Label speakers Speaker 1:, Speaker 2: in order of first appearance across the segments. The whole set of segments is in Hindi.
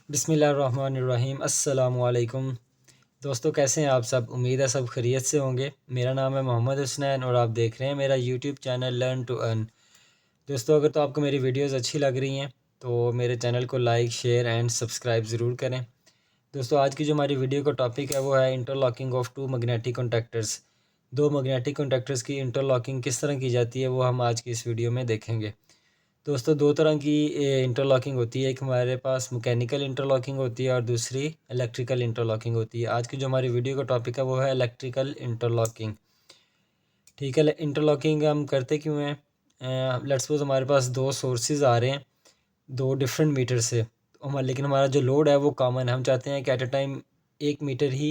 Speaker 1: बिस्मिल्लाहिर्रहमानिर्रहीम अस्सलामुअलैकुम। दोस्तों, कैसे हैं आप सब? उम्मीद है सब खैरियत से होंगे। मेरा नाम है मोहम्मद हुसनैन और आप देख रहे हैं मेरा YouTube channel learn to earn. दोस्तों, अगर तो आपको मेरी वीडियोस अच्छी लग रही हैं तो मेरे चैनल को लाइक शेयर एंड सब्सक्राइब ज़रूर करें। दोस्तों, आज की जो हमारी वीडियो का टॉपिक है वो है interlocking of two magnetic contactors. दो मैग्नेटिक कॉन्टैक्टर्स की इंटरलॉकिंग किस तरह की जाती है वो हम आज की इस वीडियो में देखेंगे। दोस्तों, दो तरह की इंटरलॉकिंग होती है। एक हमारे पास मैकेनिकल इंटरलॉकिंग होती है और दूसरी इलेक्ट्रिकल इंटरलॉकिंग होती है। आज की जो हमारी वीडियो का टॉपिक है वो है इलेक्ट्रिकल इंटरलॉकिंग। ठीक है, इंटरलॉकिंग हम करते क्यों हैं? लेट्स सपोज हमारे पास दो सोर्सेज आ रहे हैं दो डिफरेंट मीटर से, लेकिन हमारा जो लोड है वो कॉमन है। हम चाहते हैं कि एट अ टाइम एक मीटर ही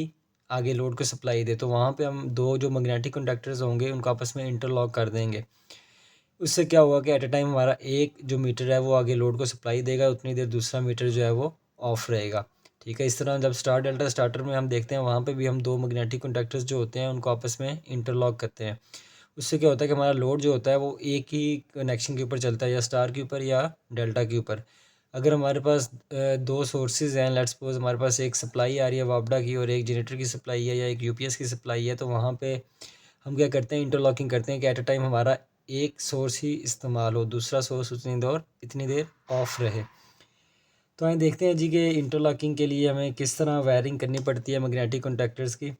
Speaker 1: आगे लोड को सप्लाई दे, तो वहाँ पे हम दो जो मैग्नेटिक कंडक्टर्स होंगे उनको आपस में इंटरलॉक कर देंगे। उससे क्या हुआ कि एट अ टाइम हमारा एक जो मीटर है वो आगे लोड को सप्लाई देगा, उतनी देर दूसरा मीटर जो है वो ऑफ रहेगा। ठीक है, इस तरह जब स्टार डेल्टा स्टार्टर में हम देखते हैं वहाँ पे भी हम दो मैग्नेटिक कंडक्टर्स जो होते हैं उनको आपस में इंटरलॉक करते हैं। उससे क्या होता है कि हमारा लोड जो होता है वो एक ही कनेक्शन के ऊपर चलता है, या स्टार के ऊपर या डेल्टा के ऊपर। अगर हमारे पास दो सोर्सेज हैं, लेट्स सपोज हमारे पास एक सप्लाई आ रही है वापडा की और एक जनरेटर की सप्लाई है या एक यूपीएस की सप्लाई है, तो वहाँ पे हम क्या करते हैं, इंटरलॉकिंग करते हैं कि एट अ टाइम हमारा एक सोर्स ही इस्तेमाल हो, दूसरा सोर्स इतनी देर ऑफ रहे। तो आइए देखते हैं जी कि इंटरलॉकिंग के लिए हमें किस तरह वायरिंग करनी पड़ती है मैग्नेटिक कॉन्टैक्टर्स की।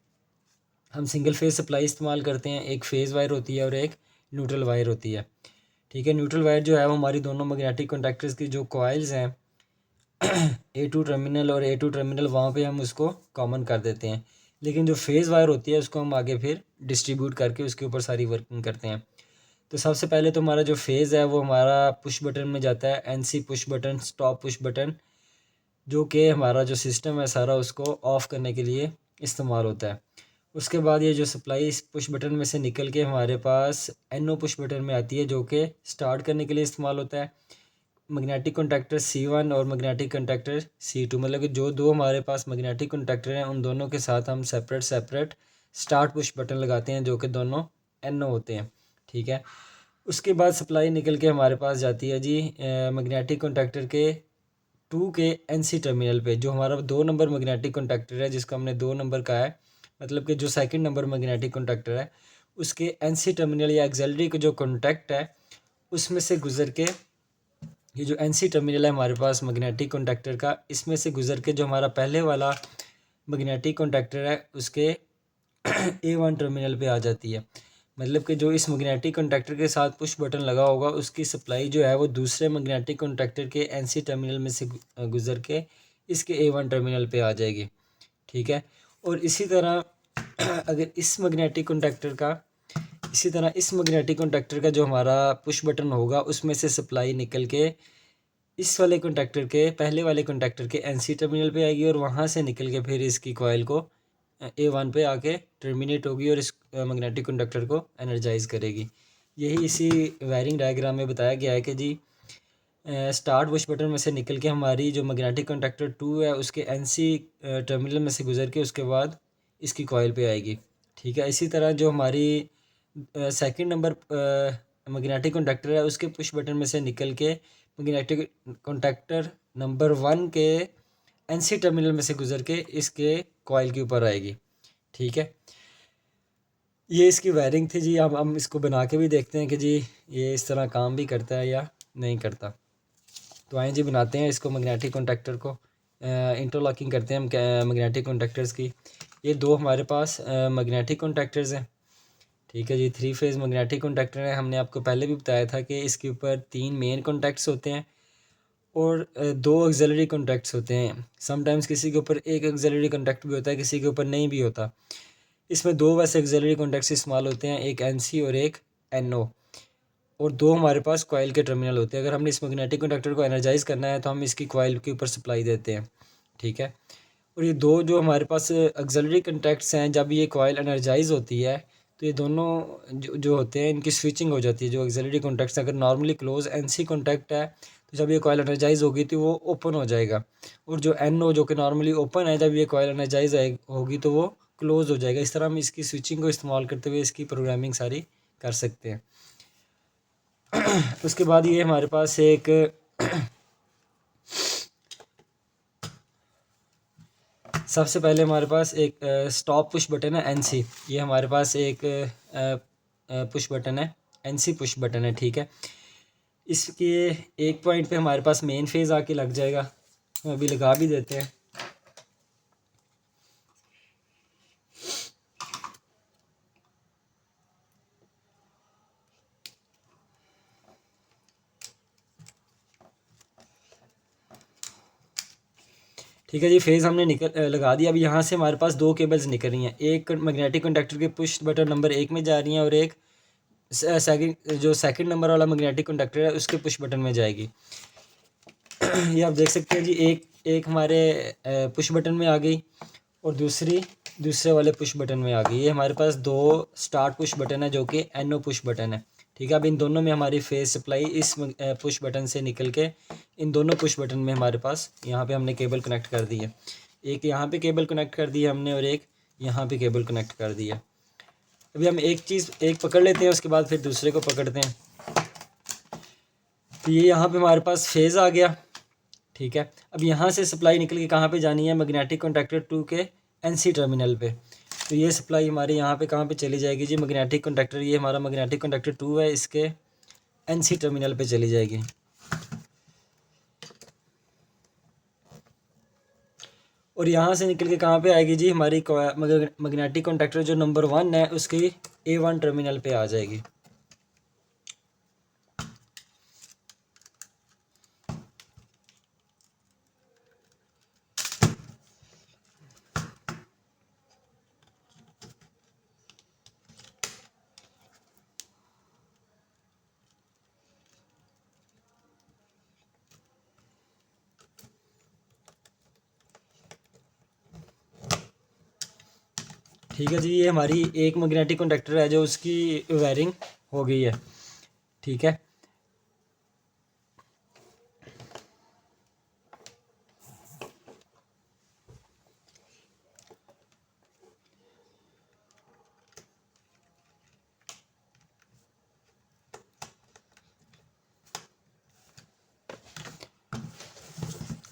Speaker 1: हम सिंगल फेज सप्लाई इस्तेमाल करते हैं, एक फेज़ वायर होती है और एक न्यूट्रल वायर होती है। ठीक है, न्यूट्रल वायर जो है वो हमारी दोनों मैग्नेटिक कॉन्टैक्टर्स की जो कॉइल्स हैं A2 टर्मिनल और A2 टर्मिनल, वहाँ पे हम उसको कॉमन कर देते हैं। लेकिन जो फेज़ वायर होती है उसको हम आगे फिर डिस्ट्रीब्यूट करके उसके ऊपर सारी वर्किंग करते हैं। तो सबसे पहले तो हमारा जो फेज़ है वो हमारा पुश बटन में जाता है, NC push button, stop push button, जो कि हमारा जो सिस्टम है सारा उसको ऑफ़ करने के लिए इस्तेमाल होता है। उसके बाद ये जो सप्लाई इस पुश बटन में से निकल के हमारे पास एनओ पुश बटन में आती है, जो कि स्टार्ट करने के लिए इस्तेमाल होता है। मैग्नेटिक कॉन्टैक्टर C1 और मैग्नेटिक कॉन्टैक्टर C2, मतलब कि जो दो हमारे पास मैग्नेटिक कॉन्टैक्टर हैं उन दोनों के साथ हम सेपरेट स्टार्ट पुश बटन लगाते हैं, जो कि दोनों NO होते हैं। ठीक है, उसके बाद सप्लाई निकल के हमारे पास जाती है जी मैग्नेटिक कॉन्टैक्टर के 2 के NC टर्मिनल पे। जो हमारा 2 नंबर मैग्नेटिक कॉन्टैक्टर है जिसको हमने 2 नंबर कहा है, मतलब कि जो सेकंड नंबर मैग्नेटिक कॉन्टैक्टर है उसके NC टर्मिनल या एक्सिलरी का जो कॉन्टैक्ट है उसमें से गुजर के, ये जो NC टर्मिनल है हमारे पास मैग्नेटिक कॉन्टैक्टर का, इसमें से गुजर के जो हमारा पहले वाला मैग्नेटिक कॉन्टैक्टर है उसके A1 टर्मिनल पे आ जाती है। मतलब कि जो इस मैग्नेटिक कॉन्टैक्टर के साथ पुश बटन लगा होगा उसकी सप्लाई जो है वो दूसरे मैग्नेटिक कॉन्टैक्टर के NC टर्मिनल में से गुजर के इसके A1 टर्मिनल पे आ जाएगी। ठीक है, और इसी तरह अगर इसी तरह इस मैग्नेटिक कॉन्टैक्टर का जो हमारा पुश बटन होगा उसमें से सप्लाई निकल के इस वाले कॉन्टैक्टर के पहले वाले कॉन्टैक्टर के NC टर्मिनल पे आएगी और वहाँ से निकल के फिर इसकी कॉइल को A1 पे आके टर्मिनेट होगी और इस मैग्नेटिक कंडक्टर को एनर्जाइज करेगी। यही इसी वायरिंग डायग्राम में बताया गया है कि जी स्टार्ट पुश बटन में से निकल के हमारी जो मैग्नेटिक कंडक्टर 2 है उसके NC टर्मिनल में से गुजर के उसके बाद इसकी कॉइल पे आएगी। ठीक है, इसी तरह जो हमारी सेकंड नंबर मैग्नेटिक कंडक्टर है उसके पुश बटन में से निकल के मैग्नेटिक कंडक्टर नंबर 1 के NC टर्मिनल में से गुजर के इसके कॉइल के ऊपर आएगी। ठीक है, ये इसकी वायरिंग थी जी। अब हम इसको बना के भी देखते हैं कि जी ये इस तरह काम भी करता है या नहीं करता। तो आइए जी बनाते हैं इसको, मैग्नेटिक कॉन्टैक्टर को इंटरलॉकिंग करते हैं हम मैग्नेटिक कॉन्टैक्टर्स की। ये दो हमारे पास मैग्नेटिक कॉन्टैक्टर्स हैं। ठीक है जी, 3 फेज़ मैग्नेटिक कॉन्टैक्टर है। हमने आपको पहले भी बताया था कि इसके ऊपर 3 मेन कॉन्टैक्ट्स होते हैं और 2 ऑक्सिलरी कॉन्टैक्ट्स होते हैं। समटाइम्स किसी के ऊपर एक ऑक्सिलरी कॉन्टैक्ट भी होता है, किसी के ऊपर नहीं भी होता। इसमें 2 वैसे ऑक्सिलरी कॉन्टैक्ट्स इस्तेमाल होते हैं, एक NC और एक NO, और 2 हमारे पास कॉइल के टर्मिनल होते हैं। अगर हमने इस मैग्नेटिक कंडक्टर को एनर्जाइज करना है तो हम इसकी कॉइल के ऊपर सप्लाई देते हैं। ठीक है, और ये दो जो हमारे पास ऑक्सिलरी कॉन्टैक्ट्स हैं, जब ये कॉइल एनर्जाइज होती है तो ये दोनों जो होते हैं इनकी स्विचिंग हो जाती है। जो ऑक्सिलरी कॉन्टैक्ट्स अगर नॉर्मली क्लोज NC कॉन्टैक्ट है तो जब ये कॉइल एनर्जाइज होगी तो वो ओपन हो जाएगा, और जो NO जो कि नॉर्मली ओपन है, जब ये कॉइल एनर्जाइज होगी तो वो क्लोज हो जाएगा। इस तरह हम इसकी स्विचिंग को इस्तेमाल करते हुए इसकी प्रोग्रामिंग सारी कर सकते हैं। उसके बाद ये हमारे पास एक सबसे पहले हमारे पास एक स्टॉप पुश बटन है NC, ये हमारे पास एक पुश बटन है, NC पुश बटन है, ठीक है। इसके एक पॉइंट पे हमारे पास मेन फेज़ आके लग जाएगा, हम अभी लगा भी देते हैं। ठीक है जी, फेज़ हमने लगा दिया। अब यहाँ से हमारे पास दो केबल्स निकल रही हैं, एक मैग्नेटिक कंडक्टर के पुश बटन नंबर 1 में जा रही हैं और एक सेकंड नंबर वाला मैग्नेटिक कंडक्टर है उसके पुश बटन में जाएगी। ये आप देख सकते हैं जी, एक हमारे पुश बटन में आ गई और दूसरे वाले पुश बटन में आ गई। ये हमारे पास दो स्टार्ट पुश बटन है जो कि NO पुश बटन है, ठीक है। अब इन दोनों में हमारी फेज़ सप्लाई इस पुश बटन से निकल के इन दोनों पुश बटन में हमारे पास यहाँ पे हमने केबल कनेक्ट कर दी है। एक यहाँ पे केबल कनेक्ट कर दी है हमने और एक यहाँ पे केबल कनेक्ट कर दी है। अभी हम एक पकड़ लेते हैं, उसके बाद फिर दूसरे को पकड़ते हैं। तो ये यहाँ पे हमारे पास फेज़ आ गया, ठीक है। अब यहाँ से सप्लाई निकल के कहाँ पे जानी है, मैग्नेटिक कॉन्टैक्टर 2 के NC टर्मिनल पे। तो ये सप्लाई हमारे यहाँ पे कहाँ पे चली जाएगी जी, मैग्नेटिक कॉन्टैक्टर, ये हमारा मैग्नेटिक कॉन्टैक्टर 2 है, इसके NC टर्मिनल पे चली जाएगी। और यहाँ से निकल के कहाँ पे आएगी जी, हमारी मैग्नेटिक कॉन्टैक्टर जो नंबर 1 है उसकी A1 टर्मिनल पे आ जाएगी। ठीक है जी, ये हमारी एक मैग्नेटिक कॉन्टैक्टर है जो उसकी वायरिंग हो गई है, ठीक है।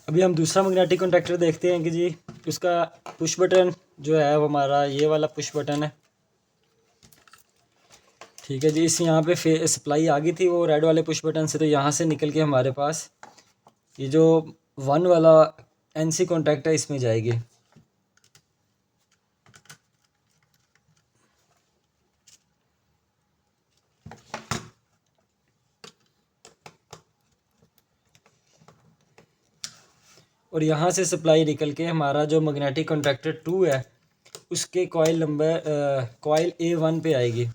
Speaker 1: अभी हम दूसरा मैग्नेटिक कॉन्टैक्टर देखते हैं कि जी उसका पुश बटन जो है वो हमारा ये वाला पुश बटन है, ठीक है जी। इस यहाँ पे सप्लाई आ गई थी वो रेड वाले पुश बटन से, तो यहाँ से निकल के हमारे पास ये जो 1 वाला NC कॉन्टैक्ट है इसमें जाएगी। और यहाँ से सप्लाई निकल के हमारा जो मैग्नेटिक कॉन्टैक्टर 2 है उसके कॉइल A1 पे आएगी।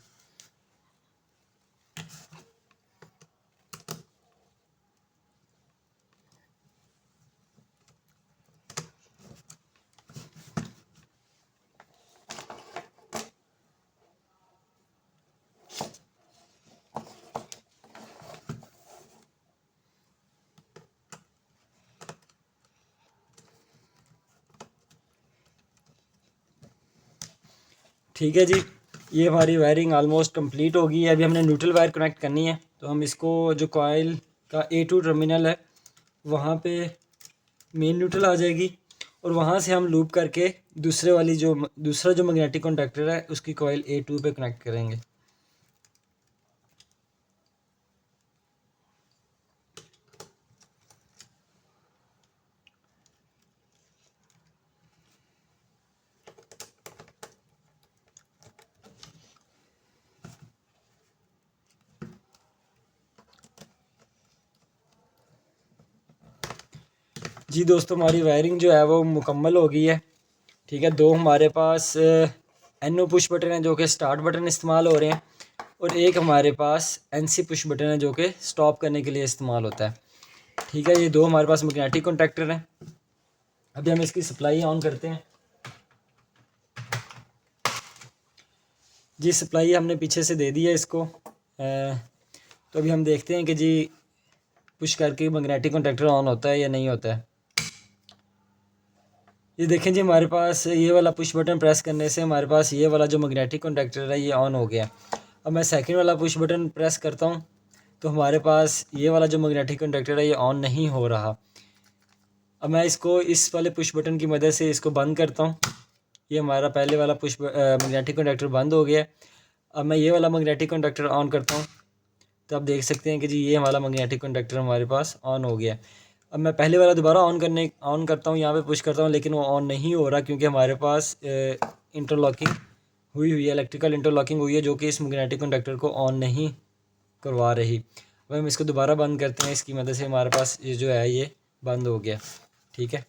Speaker 1: ठीक है जी, ये हमारी वायरिंग ऑलमोस्ट कंप्लीट हो गई है। अभी हमने न्यूट्रल वायर कनेक्ट करनी है, तो हम इसको जो कॉइल का A2 टर्मिनल है वहाँ पे मेन न्यूट्रल आ जाएगी और वहाँ से हम लूप करके दूसरा जो मैग्नेटिक कॉन्टैक्टर है उसकी कॉइल A2 पे कनेक्ट करेंगे। जी दोस्तों, हमारी वायरिंग जो है वो मुकम्मल हो गई है, ठीक है। दो हमारे पास NO पुश बटन है जो कि स्टार्ट बटन इस्तेमाल हो रहे हैं और एक हमारे पास NC पुश बटन है जो कि स्टॉप करने के लिए इस्तेमाल होता है, ठीक है। ये दो हमारे पास मैग्नेटिक कॉन्टैक्टर हैं। अभी हम इसकी सप्लाई ऑन करते हैं। जी सप्लाई हमने पीछे से दे दी है इसको। तो अभी हम देखते हैं कि जी पुश करके मैग्नेटिक कॉन्टैक्टर ऑन होता है या नहीं होता है। ये देखें जी, हमारे पास ये वाला पुश बटन प्रेस करने से हमारे पास ये वाला जो मैग्नेटिक कॉन्टैक्टर है ये ऑन हो गया। अब मैं सेकंड वाला पुश बटन प्रेस करता हूँ तो हमारे पास ये वाला जो मैग्नेटिक कॉन्टैक्टर है ये ऑन नहीं हो रहा। अब मैं इसको इस वाले पुश बटन की मदद से इसको बंद करता हूँ। ये हमारा पहले वाला मैग्नेटिक कंडक्टर बंद हो गया। अब मैं ये वाला मैग्नेटिक कंडक्टर ऑन करता हूँ, तो आप देख सकते हैं कि जी ये हमारा मैग्नेटिक कंडक्टर हमारे पास ऑन हो गया। अब मैं पहले वाला दोबारा ऑन करता हूँ, यहाँ पे पुश करता हूँ, लेकिन वो ऑन नहीं हो रहा क्योंकि हमारे पास इंटरलॉकिंग हुई है, इलेक्ट्रिकल इंटरलॉकिंग हुई है, जो कि इस मैग्नेटिक कंडक्टर को ऑन नहीं करवा रही। अब हम इसको दोबारा बंद करते हैं, इसकी मदद से हमारे पास ये जो है ये बंद हो गया। ठीक है,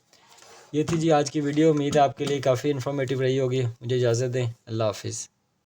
Speaker 1: ये थी जी आज की वीडियो। उम्मीद है आपके लिए काफ़ी इन्फॉर्मेटिव रही होगी। मुझे इजाज़त दें। अल्लाह हाफिज़।